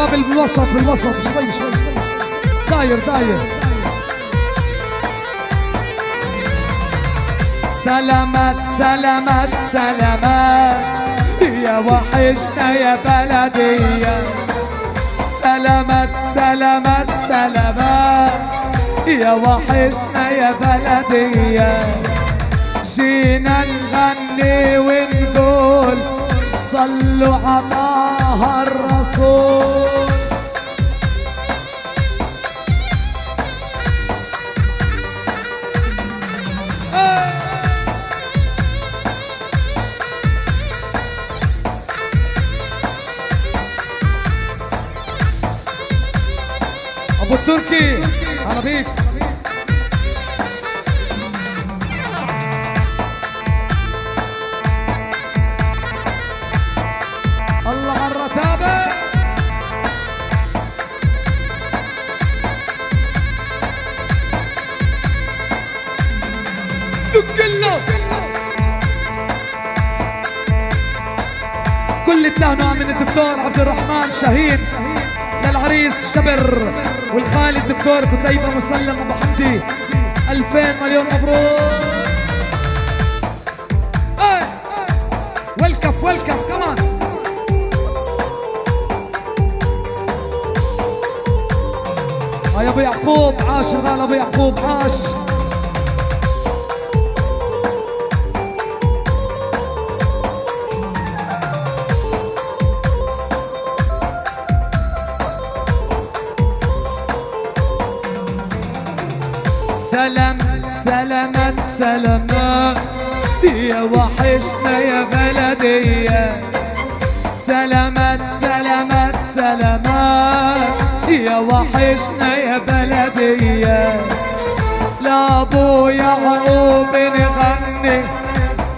شباب بالوسط شوي داير سلامات سلامات سلامات يا وحشنا يا بلدية. سلامات سلامات سلامات يا وحشنا يا بلدية. جينا نغني ونقول صلوا على طه الرسول. ابو التركي هلا بيك. الله على الرتابه. كل التهنئة من الدكتور عبد الرحمن شاهين للعريس شبر والخالي الدكتور كتيبة مسلم ابو حمدي. 2000 مليون مبروك. والكف كمان. يا ابو يعقوب عاش الغالي. ابو يعقوب عاش. سلامات سلامات يا وحشنا يا بلدية. سلامات سلامات سلامات يا وحشنا يا بلدية. لابو يعقوب نغني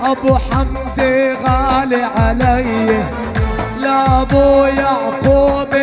ابو حمدي غالي علي. لابو يعقوب